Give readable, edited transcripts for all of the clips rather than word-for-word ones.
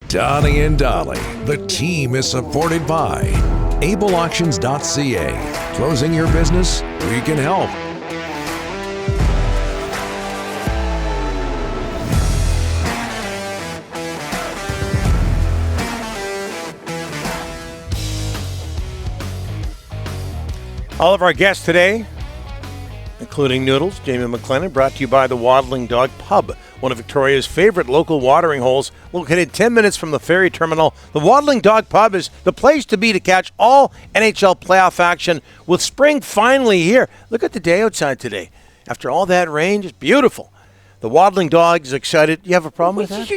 Donnie and Dolly. The team is supported by ableauctions.ca. Closing your business? We can help. All of our guests today, including Noodles, Jamie McLennan, brought to you by the Waddling Dog Pub, one of Victoria's favorite local watering holes, located 10 minutes from the ferry terminal. The Waddling Dog Pub is the place to be to catch all NHL playoff action with spring finally here. Look at the day outside today. After all that rain, just beautiful. The Waddling Dog is excited. You have a problem with that?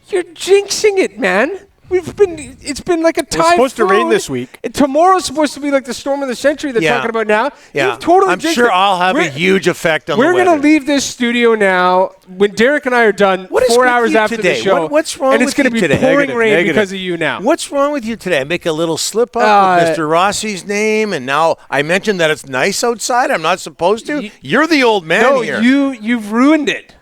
You're jinxing it, man. It's been like a typhoon. It's supposed to rain this week. Tomorrow's supposed to be like the storm of the century they're talking about now. Yeah. You've totally I'm sure I'll have a huge effect on the weather. We're going to leave this studio now when Derek and I are done 4 hours after the show. What's wrong and it's going to be pouring rain because of you now. What's wrong with you today? I make a little slip up with Mr. Rossi's name, and now I mentioned that it's nice outside. I'm not supposed to. You're the old man here. No, you've ruined it.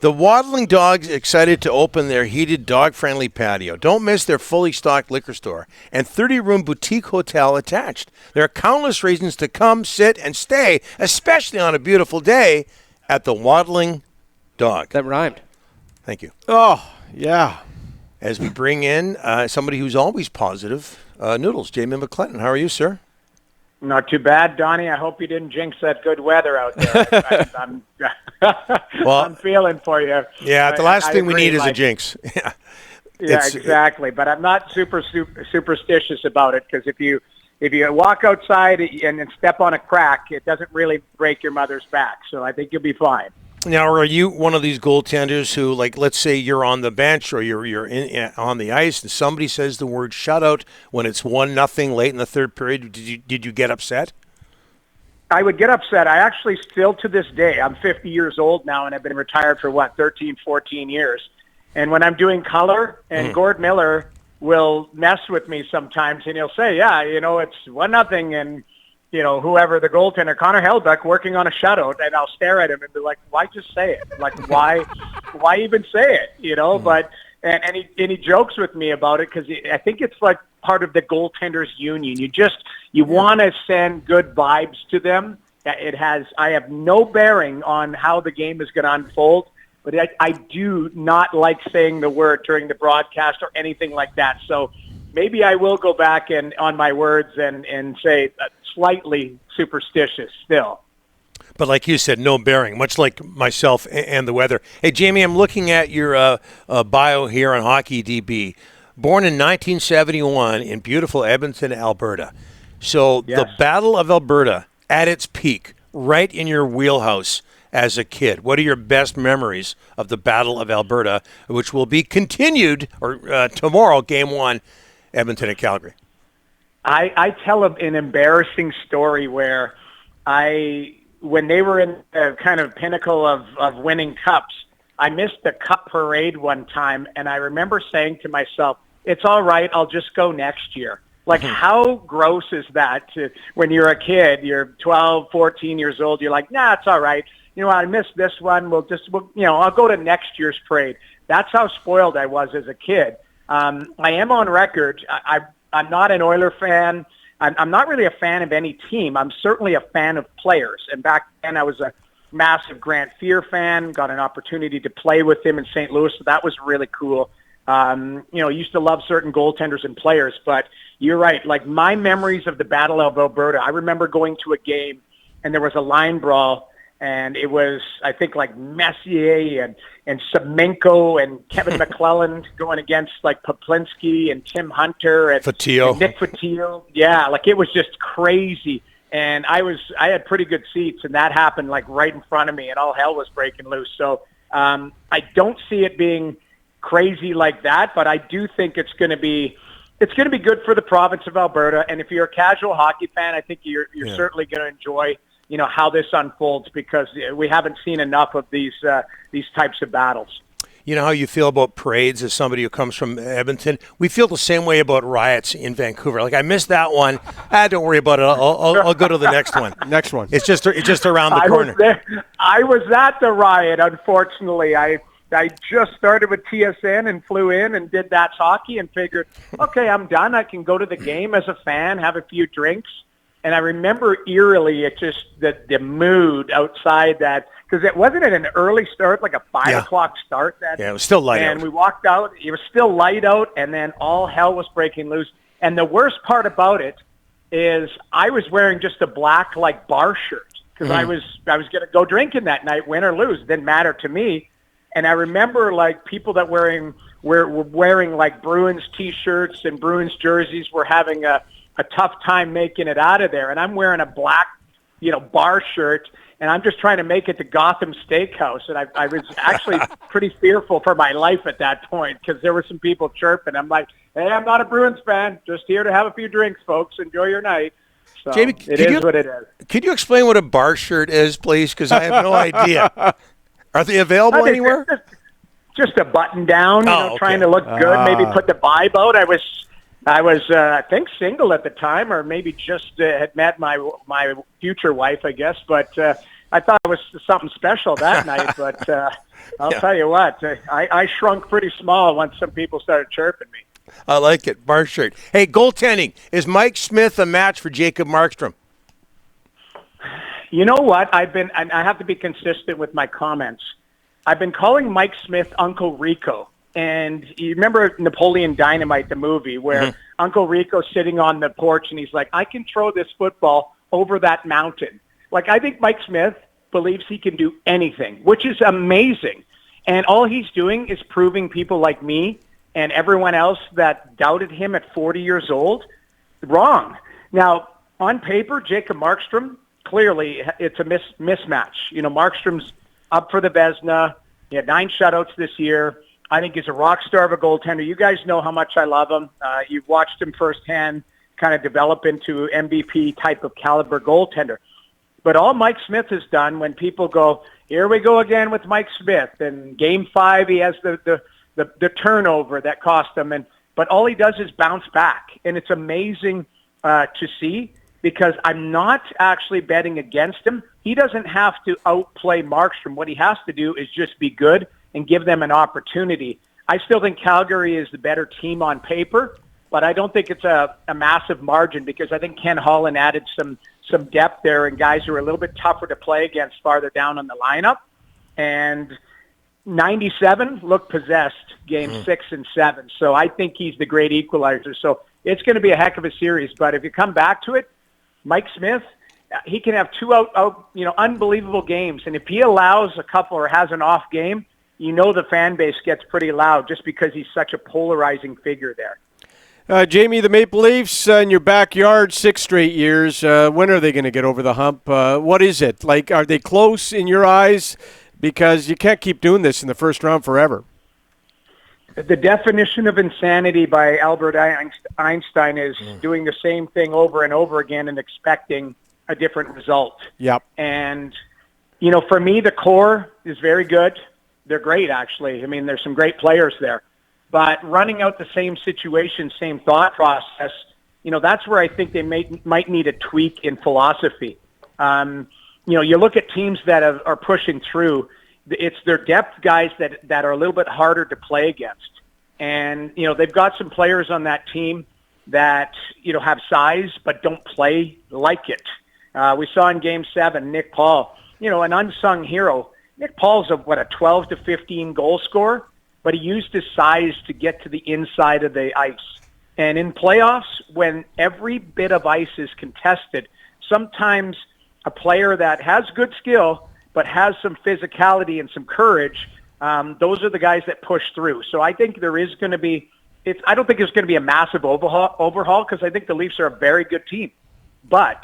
The Waddling Dog's excited to open their heated, dog-friendly patio. Don't miss their fully stocked liquor store and 30-room boutique hotel attached. There are countless reasons to come, sit, and stay, especially on a beautiful day at the Waddling Dog. That rhymed. Thank you. Oh, yeah. As we bring in somebody who's always positive, Noodles, Jamie McLennan. How are you, sir? Not too bad, Donnie. I hope you didn't jinx that good weather out there. I'm feeling for you. Yeah, the last thing we need is a jinx. Yeah, exactly. But I'm not super superstitious about it because if you walk outside and step on a crack, it doesn't really break your mother's back. So I think you'll be fine. Now, are you one of these goaltenders who, like, let's say you're on the bench or you're on the ice and somebody says the word shutout when it's 1-0 late in the third period? Did you get upset? I would get upset. I actually still to this day, I'm 50 years old now and I've been retired for 13, 14 years. And when I'm doing color and Gord Miller will mess with me sometimes and he'll say, yeah, it's 1-0 and whoever the goaltender, Connor Hellbeck, working on a shutout, and I'll stare at him and be like, why just say it? Like, why even say it, But, and he jokes with me about it because I think it's like part of the goaltenders union. You want to send good vibes to them. I have no bearing on how the game is going to unfold, but I do not like saying the word during the broadcast or anything like that. So maybe I will go back and on my words and say slightly superstitious still. But like you said, no bearing, much like myself and the weather. Hey, Jamie, I'm looking at your bio here on Hockey DB. Born in 1971 in beautiful Edmonton, Alberta. So yes. The Battle of Alberta at its peak, right in your wheelhouse as a kid. What are your best memories of the Battle of Alberta, which will be continued tomorrow, Game 1, Edmonton and Calgary? I tell an embarrassing story where when they were in the kind of pinnacle of winning cups, I missed the cup parade one time, and I remember saying to myself, it's all right, I'll just go next year. Like, how gross is that when you're a kid, you're 12, 14 years old, you're like, nah, it's all right. I missed this one. I'll go to next year's parade. That's how spoiled I was as a kid. I am on record. I'm not an Oiler fan. I'm not really a fan of any team. I'm certainly a fan of players. And back then I was a massive Grant Fear fan, got an opportunity to play with him in St. Louis. So that was really cool. Used to love certain goaltenders and players, but you're right. Like my memories of the Battle of Alberta, I remember going to a game and there was a line brawl and it was, I think, like Messier and Semenko and Kevin McLellan going against like Poplinski and Tim Hunter and Nick Fotiu. Yeah, like it was just crazy. And I had pretty good seats, and that happened like right in front of me, and all hell was breaking loose. So I don't see it being crazy like that, but I do think it's going to be good for the province of Alberta. And if you're a casual hockey fan, I think you're certainly going to enjoy how this unfolds, because we haven't seen enough of these types of battles. You know how you feel about parades as somebody who comes from Edmonton? We feel the same way about riots in Vancouver. Like, I missed that one. Don't worry about it. I'll go to the next one. Next one. It's just around the corner. I was at the riot, unfortunately. I I just started with TSN and flew in and did That's Hockey and figured, okay, I'm done. I can go to the game as a fan, have a few drinks. And I remember eerily, it just the mood outside that, because it wasn't at an early start, like a 5 o'clock start. It was still light out. And we walked out. It was still light out, and then all hell was breaking loose. And the worst part about it is I was wearing just a black bar shirt because I was going to go drinking that night, win or lose. It didn't matter to me. And I remember people that were wearing Bruins T-shirts and Bruins jerseys were having a tough time making it out of there. And I'm wearing a black, bar shirt, and I'm just trying to make it to Gotham Steakhouse. And I was actually pretty fearful for my life at that point because there were some people chirping. I'm like, hey, I'm not a Bruins fan. Just here to have a few drinks, folks. Enjoy your night. So Jamie, it is what it is. Could you explain what a bar shirt is, please? Because I have no idea. Are they available anywhere? Just a button down, trying to look good, maybe put the vibe out. I was, I think, single at the time, or maybe just had met my future wife, I guess. But I thought it was something special that night. But I'll tell you what, I shrunk pretty small once some people started chirping me. I like it, bar shirt. Hey, goaltending. Is Mike Smith a match for Jacob Markstrom? You know what? and I have to be consistent with my comments. I've been calling Mike Smith Uncle Rico. And you remember Napoleon Dynamite, the movie, where Uncle Rico's sitting on the porch and he's like, I can throw this football over that mountain. I think Mike Smith believes he can do anything, which is amazing. And all he's doing is proving people like me and everyone else that doubted him at 40 years old wrong. Now, on paper, Jacob Markstrom, clearly it's a mismatch. Markstrom's up for the Vezina. He had 9 shutouts this year. I think he's a rock star of a goaltender. You guys know how much I love him. You've watched him firsthand kind of develop into MVP type of caliber goaltender. But all Mike Smith has done when people go, here we go again with Mike Smith. And Game 5, he has the turnover that cost him. But all he does is bounce back. And it's amazing to see because I'm not actually betting against him. He doesn't have to outplay Markstrom. What he has to do is just be good and give them an opportunity. I still think Calgary is the better team on paper, but I don't think it's a massive margin because I think Ken Holland added some depth there and guys who are a little bit tougher to play against farther down on the lineup. And 97 looked possessed game 6 and 7. So I think he's the great equalizer. So it's going to be a heck of a series. But if you come back to it, Mike Smith, he can have 2 unbelievable games. And if he allows a couple or has an off game, the fan base gets pretty loud just because he's such a polarizing figure there. Jamie, the Maple Leafs in your backyard, 6 straight years. When are they going to get over the hump? What is it? Are they close in your eyes? Because you can't keep doing this in the first round forever. The definition of insanity by Albert Einstein is doing the same thing over and over again and expecting a different result. Yep. And, for me, the core is very good. They're great, actually. I mean, there's some great players there. But running out the same situation, same thought process, that's where I think they might need a tweak in philosophy. You look at teams that are pushing through, it's their depth guys that are a little bit harder to play against. And, they've got some players on that team that, have size but don't play like it. We saw in Game 7, Nick Paul, an unsung hero. Nick Paul's a 12 to 15 goal scorer, but he used his size to get to the inside of the ice. And in playoffs, when every bit of ice is contested, sometimes a player that has good skill but has some physicality and some courage, those are the guys that push through. So I think there is going to be I don't think it's going to be a massive overhaul because I think the Leafs are a very good team. But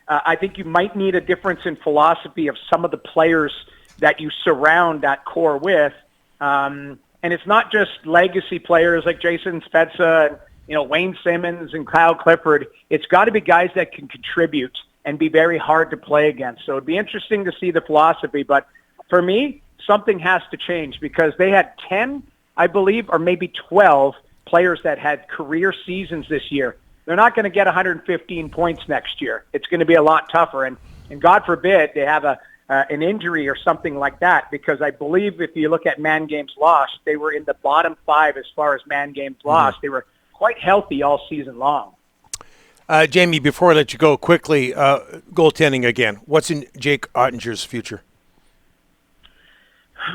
I think you might need a difference in philosophy of some of the players that you surround that core with. And it's not just legacy players like Jason Spezza, Wayne Simmons and Kyle Clifford. It's got to be guys that can contribute and be very hard to play against. So it'd be interesting to see the philosophy. But for me, something has to change because they had 10, I believe, or maybe 12 players that had career seasons this year. They're not going to get 115 points next year. It's going to be a lot tougher. And God forbid they have a an injury or something like that, because I believe if you look at man games lost, they were in the bottom 5 as far as man games lost. They were quite healthy all season long. Jamie, before I let you go quickly, goaltending again. What's in Jake Ottinger's future?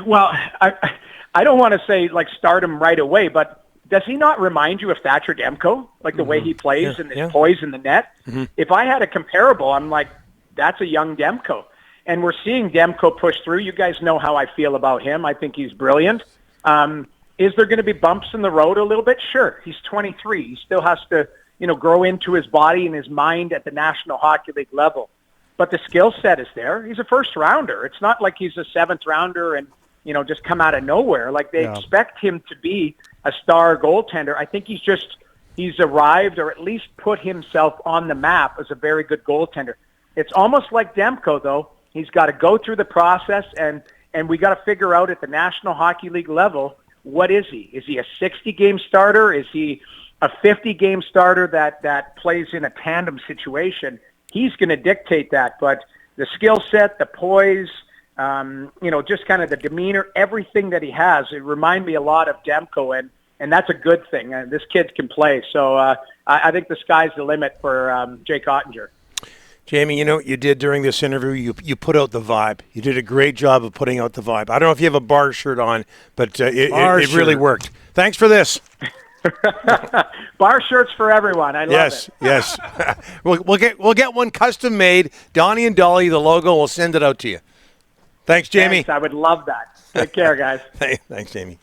Well, I don't want to say like start him right away, but does he not remind you of Thatcher Demko, like the way he plays and his poise in the net? If I had a comparable, I'm like, that's a young Demko. And we're seeing Demko push through. You guys know how I feel about him. I think he's brilliant. Is there going to be bumps in the road a little bit? Sure. He's 23. He still has to, grow into his body and his mind at the National Hockey League level. But the skill set is there. He's a first rounder. It's not like he's a 7th rounder and, just come out of nowhere. Like they expect him to be a star goaltender. I think he's arrived, or at least put himself on the map as a very good goaltender. It's almost like Demko, though. He's got to go through the process, and we got to figure out at the National Hockey League level, what is he? Is he a 60-game starter? Is he a 50-game starter that plays in a tandem situation? He's going to dictate that. But the skill set, the poise, just kind of the demeanor, everything that he has, it reminds me a lot of Demko, and that's a good thing. This kid can play. So I think the sky's the limit for Jake Ottinger. Jamie, you know what you did during this interview? You put out the vibe. You did a great job of putting out the vibe. I don't know if you have a bar shirt on, but it really worked. Thanks for this. Bar shirts for everyone. I love it. Yes. We'll get one custom made. Donnie and Dolly, the logo. We'll send it out to you. Thanks, Jamie. Thanks. I would love that. Take care, guys. Thanks, Jamie.